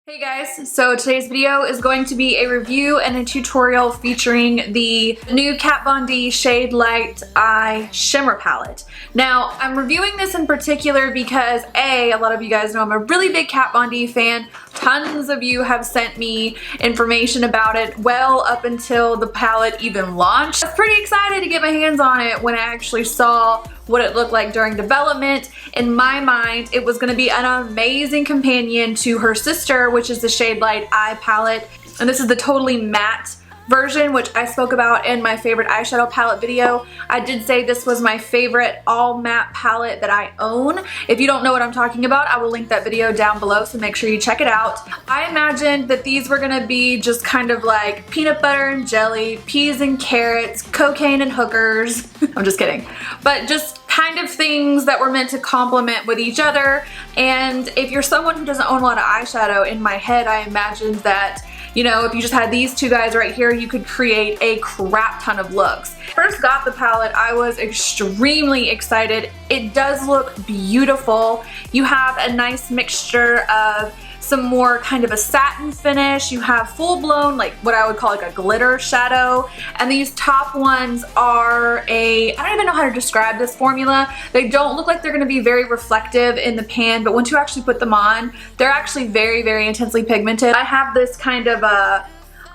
Hey guys, so today's video is going to be a review and a tutorial featuring the new Kat Von D Shade Light Eye Shimmer Palette. Now, I'm reviewing this in particular because a lot of you guys know I'm a really big Kat Von D fan. Tons of you have sent me information about it well up until the palette even launched. I was pretty excited to get my hands on it when I actually saw what it looked like during development. In my mind, it was going to be an amazing companion to her sister, which is the Shade Light Eye palette. And this is the totally matte version, which I spoke about in my favorite eyeshadow palette video. I did say this was my favorite all matte palette that I own. If you don't know what I'm talking about, I will link that video down below, so make sure you check it out. I imagined that these were gonna be just kind of like peanut butter and jelly, peas and carrots, cocaine and hookers. I'm just kidding. But just kind of things that were meant to complement with each other. And if you're someone who doesn't own a lot of eyeshadow, in my head I imagined that, you know, if you just had these two guys right here, you could create a crap ton of looks. First got the palette, I was extremely excited. It does look beautiful. You have a nice mixture of some more kind of a satin finish. You have full-blown, like what I would call like a glitter shadow. And these top ones are I don't even know how to describe this formula. They don't look like they're gonna be very reflective in the pan, but once you actually put them on, they're actually very, very intensely pigmented. I have this kind of a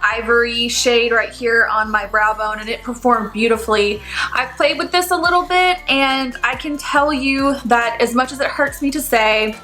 ivory shade right here on my brow bone, and it performed beautifully. I've played with this a little bit, and I can tell you that as much as it hurts me to say,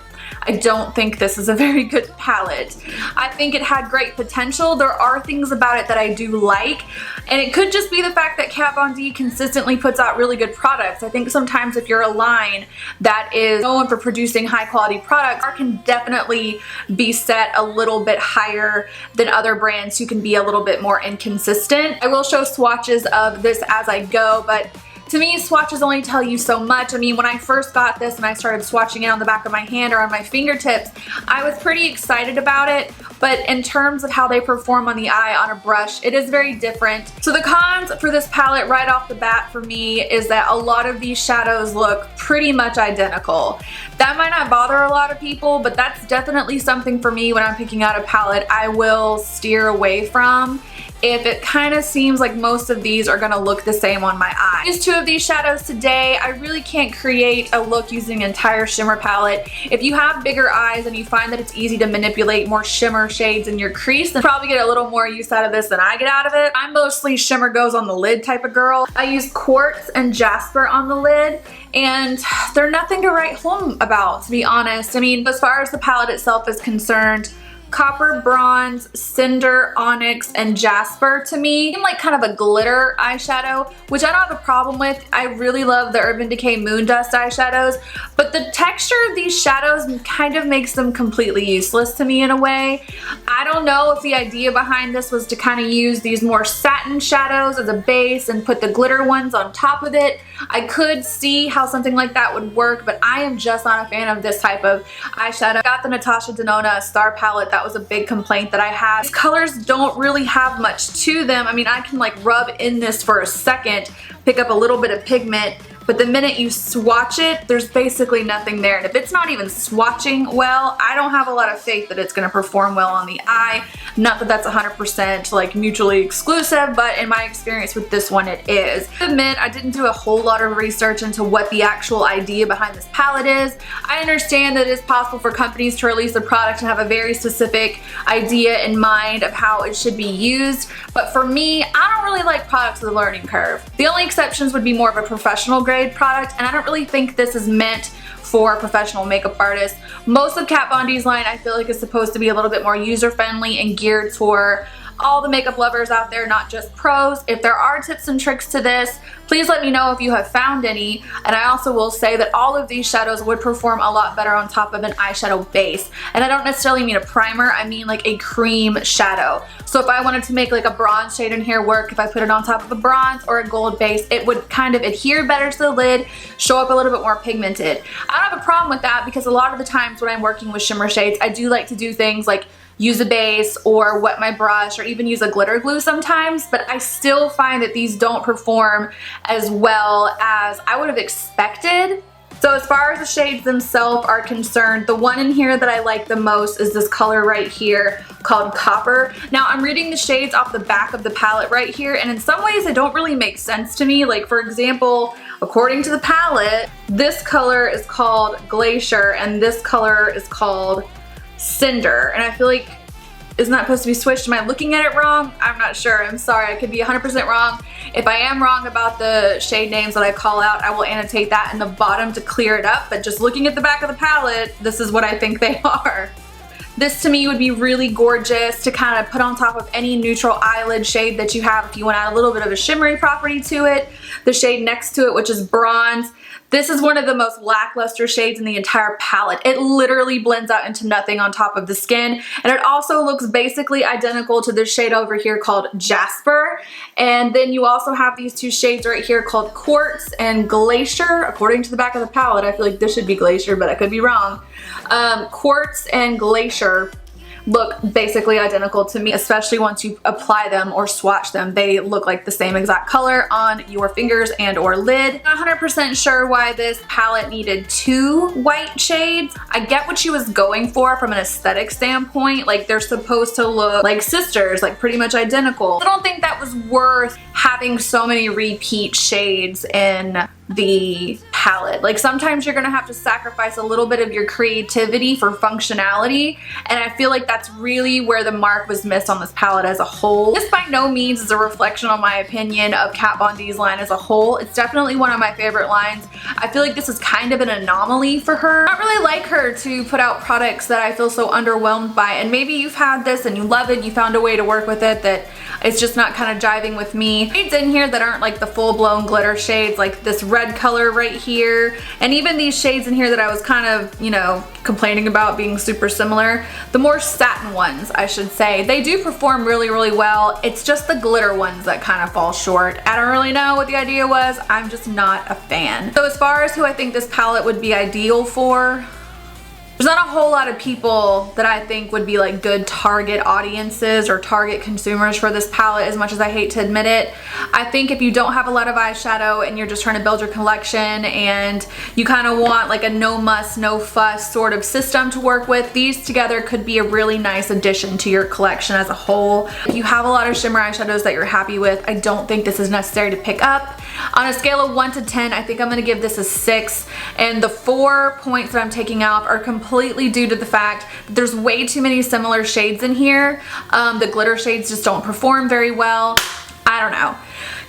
I don't think this is a very good palette. I think it had great potential. There are things about it that I do like, and it could just be the fact that Kat Von D consistently puts out really good products. I think sometimes if you're a line that is known for producing high quality products, it can definitely be set a little bit higher than other brands who can be a little bit more inconsistent. I will show swatches of this as I go, but to me, swatches only tell you so much. I mean, when I first got this and I started swatching it on the back of my hand or on my fingertips, I was pretty excited about it, but in terms of how they perform on the eye on a brush, it is very different. So the cons for this palette right off the bat for me is that a lot of these shadows look pretty much identical. That might not bother a lot of people, but that's definitely something for me when I'm picking out a palette I will steer away from if it kind of seems like most of these are gonna look the same on my eye. I used two of these shadows today. I really can't create a look using an entire shimmer palette. If you have bigger eyes and you find that it's easy to manipulate more shimmer shades in your crease, then probably get a little more use out of this than I get out of it. I'm mostly shimmer goes on the lid type of girl. I use quartz and jasper on the lid, and they're nothing to write home about, to be honest. I mean, as far as the palette itself is concerned, copper, bronze, cinder, onyx, and jasper to me seem like kind of a glitter eyeshadow, which I don't have a problem with. I really love the Urban Decay Moon Dust eyeshadows, but the texture of these shadows kind of makes them completely useless to me in a way. I don't know if the idea behind this was to kind of use these more satin shadows as a base and put the glitter ones on top of it. I could see how something like that would work, but I am just not a fan of this type of eyeshadow. I got the Natasha Denona Star palette. That was a big complaint that I had. These colors don't really have much to them. I mean, I can like rub in this for a second, pick up a little bit of pigment, but the minute you swatch it, there's basically nothing there. And if it's not even swatching well, I don't have a lot of faith that it's gonna perform well on the eye. Not that that's 100% like mutually exclusive, but in my experience with this one, it is. I admit, I didn't do a whole lot of research into what the actual idea behind this palette is. I understand that it is possible for companies to release a product and have a very specific idea in mind of how it should be used, but for me, I don't really like products with a learning curve. The only exceptions would be more of a professional grade product, and I don't really think this is meant for professional makeup artists. Most of Kat Von D's line I feel like is supposed to be a little bit more user-friendly and geared for all the makeup lovers out there, not just pros. If there are tips and tricks to this, please let me know if you have found any. And I also will say that all of these shadows would perform a lot better on top of an eyeshadow base. And I don't necessarily mean a primer, I mean like a cream shadow. So if I wanted to make like a bronze shade in here work, if I put it on top of a bronze or a gold base, it would kind of adhere better to the lid, show up a little bit more pigmented. I don't have a problem with that because a lot of the times when I'm working with shimmer shades, I do like to do things like use a base or wet my brush or even use a glitter glue sometimes, but I still find that these don't perform as well as I would have expected So as far as the shades themselves are concerned, the one in here that I like the most is this color right here called Copper. Now I'm reading the shades off the back of the palette right here, and in some ways they don't really make sense to me. Like for example, according to the palette, this color is called Glacier and this color is called Cinder. And I feel like, isn't that supposed to be switched? Am I looking at it wrong? I'm not sure. I'm sorry. I could be 100% wrong. If I am wrong about the shade names that I call out, I will annotate that in the bottom to clear it up. But just looking at the back of the palette, this is what I think they are. This to me would be really gorgeous to kind of put on top of any neutral eyelid shade that you have if you want to add a little bit of a shimmery property to it. The shade next to it, which is Bronze. This is one of the most lackluster shades in the entire palette. It literally blends out into nothing on top of the skin, and it also looks basically identical to this shade over here called Jasper. And then you also have these two shades right here called Quartz and Glacier. According to the back of the palette, I feel like this should be Glacier, but I could be wrong. Quartz and Glacier look basically identical to me, especially once you apply them or swatch them. They look like the same exact color on your fingers and or lid. Not 100% sure why this palette needed two white shades. I get what she was going for from an aesthetic standpoint. Like they're supposed to look like sisters, like pretty much identical. I don't think that was worth having so many repeat shades in the palette. Like sometimes you're gonna have to sacrifice a little bit of your creativity for functionality, and I feel like that's really where the mark was missed on this palette as a whole. This by no means is a reflection on my opinion of Kat Von D's line as a whole. It's definitely one of my favorite lines. I feel like this is kind of an anomaly for her. I don't really like her to put out products that I feel so underwhelmed by, and maybe you've had this and you love it, you found a way to work with it that it's just not kind of jiving with me. Shades in here that aren't like the full-blown glitter shades, like this red color right here, and even these shades in here that I was kind of, you know, complaining about being super similar, the more satin ones, I should say, they do perform really, really well. It's just the glitter ones that kind of fall short. I don't really know what the idea was. I'm just not a fan. So as far as who I think this palette would be ideal for, there's not a whole lot of people that I think would be like good target audiences or target consumers for this palette, as much as I hate to admit it. I think if you don't have a lot of eyeshadow and you're just trying to build your collection and you kind of want like a no muss, no fuss sort of system to work with, these together could be a really nice addition to your collection as a whole. If you have a lot of shimmer eyeshadows that you're happy with, I don't think this is necessary to pick up. On a scale of 1 to 10, I think I'm gonna give this a 6, and the 4 points that I'm taking off are completely due to the fact that there's way too many similar shades in here. The glitter shades just don't perform very well. I don't know.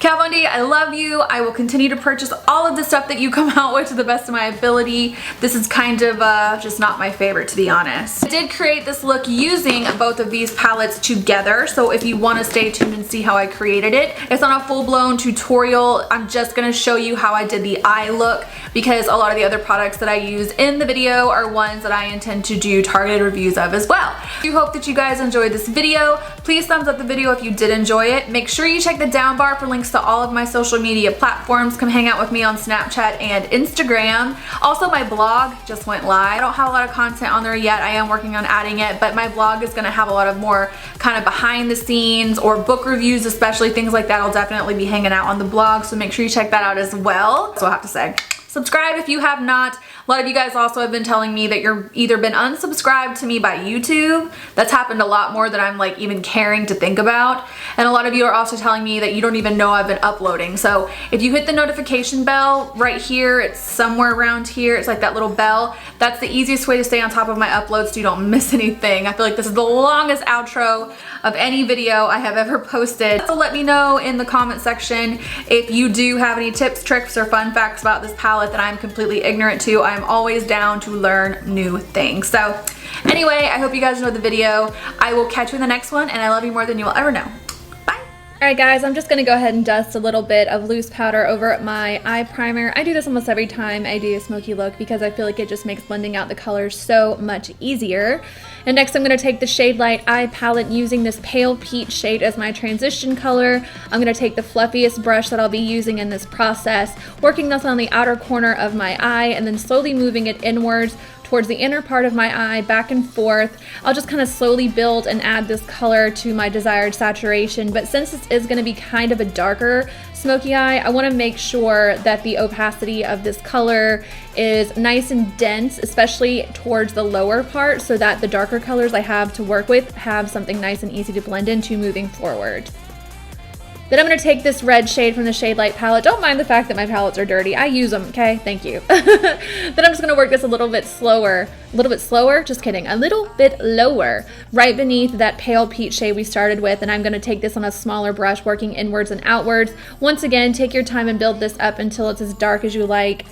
Kat Von D, I love you. I will continue to purchase all of the stuff that you come out with to the best of my ability. This is kind of just not my favorite, to be honest. I did create this look using both of these palettes together, so if you want to stay tuned and see how I created it, it's not a full-blown tutorial. I'm just going to show you how I did the eye look, because a lot of the other products that I use in the video are ones that I intend to do targeted reviews of as well. I do hope that you guys enjoyed this video. Please thumbs up the video if you did enjoy it. Make sure you check the down bar for links to all of my social media platforms. Come hang out with me on Snapchat and Instagram. Also, my blog just went live. I don't have a lot of content on there yet. I am working on adding it, but my blog is gonna have a lot of more kind of behind the scenes or book reviews, especially things like that. I'll definitely be hanging out on the blog, so make sure you check that out as well. So I have to say, subscribe if you have not. A lot of you guys also have been telling me that you're either been unsubscribed to me by YouTube. That's happened a lot more than I'm like even caring to think about. And a lot of you are also telling me that you don't even know I've been uploading. So if you hit the notification bell right here, it's somewhere around here, it's like that little bell. That's the easiest way to stay on top of my uploads so you don't miss anything. I feel like this is the longest outro of any video I have ever posted. So let me know in the comment section if you do have any tips, tricks, or fun facts about this palette that I'm completely ignorant to. I'm always down to learn new things. So anyway, I hope you guys enjoyed the video. I will catch you in the next one, and I love you more than you will ever know. Alright guys, I'm just going to go ahead and dust a little bit of loose powder over my eye primer. I do this almost every time I do a smoky look because I feel like it just makes blending out the colors so much easier. And next I'm going to take the Shade Light Eye Palette using this Pale Peach shade as my transition color. I'm going to take the fluffiest brush that I'll be using in this process, working this on the outer corner of my eye and then slowly moving it inwards towards the inner part of my eye, back and forth. I'll just kind of slowly build and add this color to my desired saturation. But since this is going to be kind of a darker smoky eye, I want to make sure that the opacity of this color is nice and dense, especially towards the lower part, so that the darker colors I have to work with have something nice and easy to blend into moving forward. Then I'm going to take this red shade from the Shade Light palette. Don't mind the fact that my palettes are dirty. I use them, okay? Thank you. Then I'm just going to work this a little bit slower. A little bit slower? Just kidding. A little bit lower, right beneath that pale peach shade we started with. And I'm going to take this on a smaller brush, working inwards and outwards. Once again, take your time and build this up until it's as dark as you like.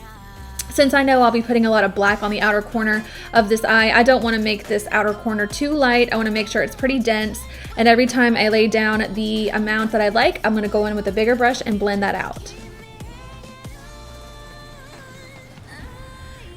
Since I know I'll be putting a lot of black on the outer corner of this eye, I don't want to make this outer corner too light. I want to make sure it's pretty dense. And every time I lay down the amount that I like, I'm going to go in with a bigger brush and blend that out.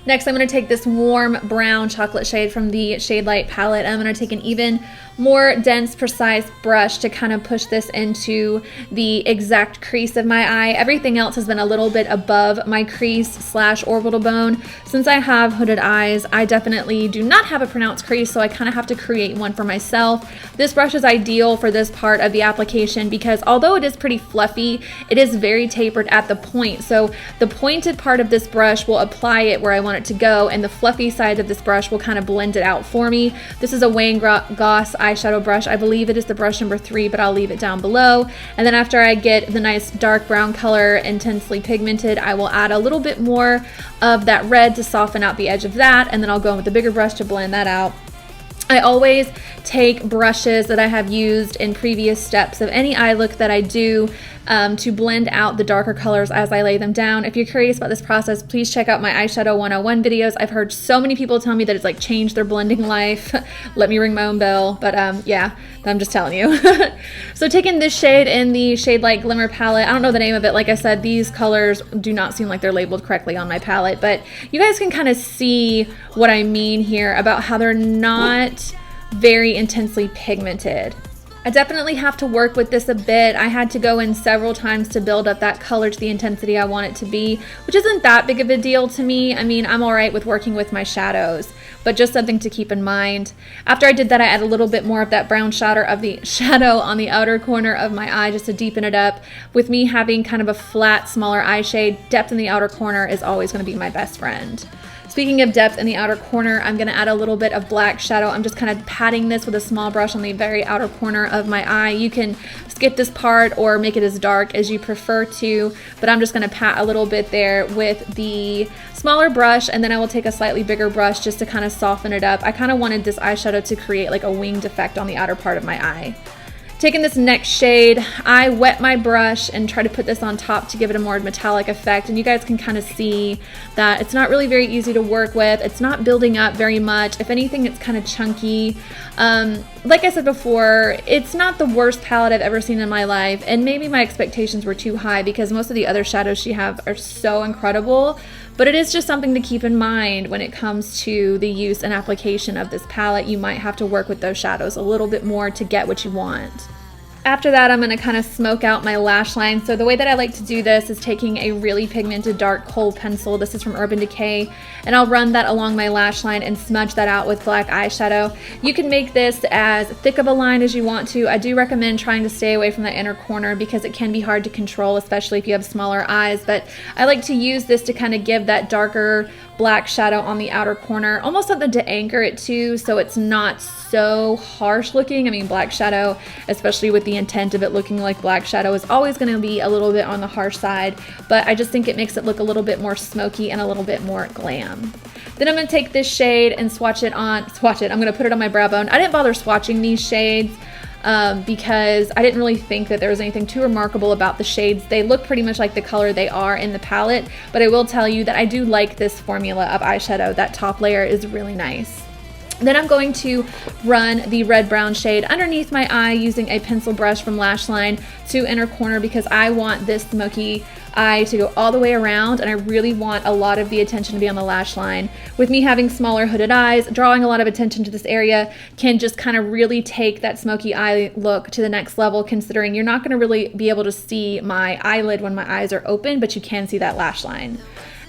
Next, I'm going to take this warm brown chocolate shade from the Shade Light palette. I'm going to take an even more dense, precise brush to kind of push this into the exact crease of my eye. Everything else has been a little bit above my crease / orbital bone. Since I have hooded eyes, I definitely do not have a pronounced crease, so I kind of have to create one for myself. This brush is ideal for this part of the application because although it is pretty fluffy, it is very tapered at the point. So the pointed part of this brush will apply it where I want it to go, and the fluffy side of this brush will kind of blend it out for me. This is a Wayne Goss eyeshadow brush. I believe it is the brush number 3, but I'll leave it down below. And then after I get the nice dark brown color intensely pigmented, I will add a little bit more of that red to soften out the edge of that, and then I'll go in with the bigger brush to blend that out. I always take brushes that I have used in previous steps of any eye look that I do to blend out the darker colors as I lay them down. If you're curious about this process, please check out my eyeshadow 101 videos. I've heard so many people tell me that it's like changed their blending life. Let me ring my own bell, but yeah, I'm just telling you. So taking this shade in the Shade Light Glimmer palette, I don't know the name of it. Like I said, these colors do not seem like they're labeled correctly on my palette, but you guys can kind of see what I mean here about how they're not very intensely pigmented. I definitely have to work with this a bit. I had to go in several times to build up that color to the intensity I want it to be, which isn't that big of a deal to me. I mean, I'm all right with working with my shadows, but just something to keep in mind. After I did that, I add a little bit more of that brown shadow on the outer corner of my eye just to deepen it up. With me having kind of a flat, smaller eye shade, depth in the outer corner is always going to be my best friend. Speaking of depth in the outer corner, I'm going to add a little bit of black shadow. I'm just kind of patting this with a small brush on the very outer corner of my eye. You can skip this part or make it as dark as you prefer to, but I'm just going to pat a little bit there with the smaller brush, and then I will take a slightly bigger brush just to kind of soften it up. I kind of wanted this eyeshadow to create like a winged effect on the outer part of my eye. Taking this next shade, I wet my brush and try to put this on top to give it a more metallic effect, and you guys can kind of see that it's not really very easy to work with. It's not building up very much. If anything, it's kind of chunky. Like I said before, it's not the worst palette I've ever seen in my life, and maybe my expectations were too high because most of the other shadows she has are so incredible, but it is just something to keep in mind when it comes to the use and application of this palette. You might have to work with those shadows a little bit more to get what you want. After that, I'm going to kind of smoke out my lash line. So the way that I like to do this is taking a really pigmented dark kohl pencil. This is from Urban Decay, and I'll run that along my lash line and smudge that out with black eyeshadow. You can make this as thick of a line as you want to. I do recommend trying to stay away from the inner corner because it can be hard to control, especially if you have smaller eyes, but I like to use this to kind of give that darker black shadow on the outer corner, almost something to anchor it to so it's not so harsh looking. I mean, black shadow, especially with the intent of it looking like black shadow, is always going to be a little bit on the harsh side, but I just think it makes it look a little bit more smoky and a little bit more glam. Then I'm going to take this shade and I'm going to put it on my brow bone. I didn't bother swatching these shades because I didn't really think that there was anything too remarkable about the shades. They look pretty much like the color they are in the palette, but I will tell you that I do like this formula of eyeshadow. That top layer is really nice. Then I'm going to run the red brown shade underneath my eye using a pencil brush from Lashline to inner corner because I want this smoky eye to go all the way around, and I really want a lot of the attention to be on the lash line. With me having smaller hooded eyes, drawing a lot of attention to this area can just kind of really take that smoky eye look to the next level, considering you're not going to really be able to see my eyelid when my eyes are open, but you can see that lash line.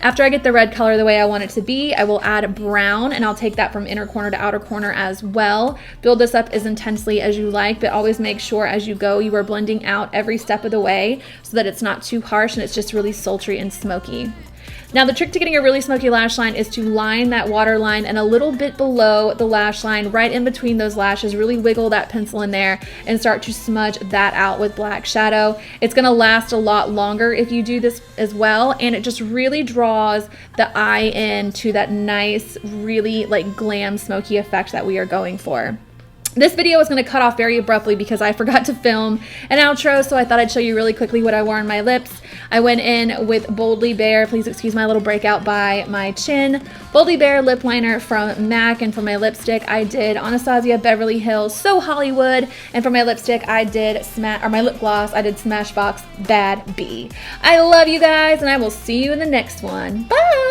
After I get the red color the way I want it to be, I will add brown, and I'll take that from inner corner to outer corner as well. Build this up as intensely as you like, but always make sure as you go you are blending out every step of the way so that it's not too harsh and it's just really sultry and smoky. Now the trick to getting a really smoky lash line is to line that waterline and a little bit below the lash line, right in between those lashes. Really wiggle that pencil in there and start to smudge that out with black shadow. It's gonna last a lot longer if you do this as well, and it just really draws the eye in to that nice, really like glam smoky effect that we are going for. This video is going to cut off very abruptly because I forgot to film an outro, so I thought I'd show you really quickly what I wore on my lips. I went in with Boldly Bare, please excuse my little breakout by my chin, Boldly Bare lip liner from MAC, and for my lipstick I did Anastasia Beverly Hills So Hollywood, and for my lipstick I did my lip gloss I did Smashbox Bad Bee. I love you guys, and I will see you in the next one. Bye!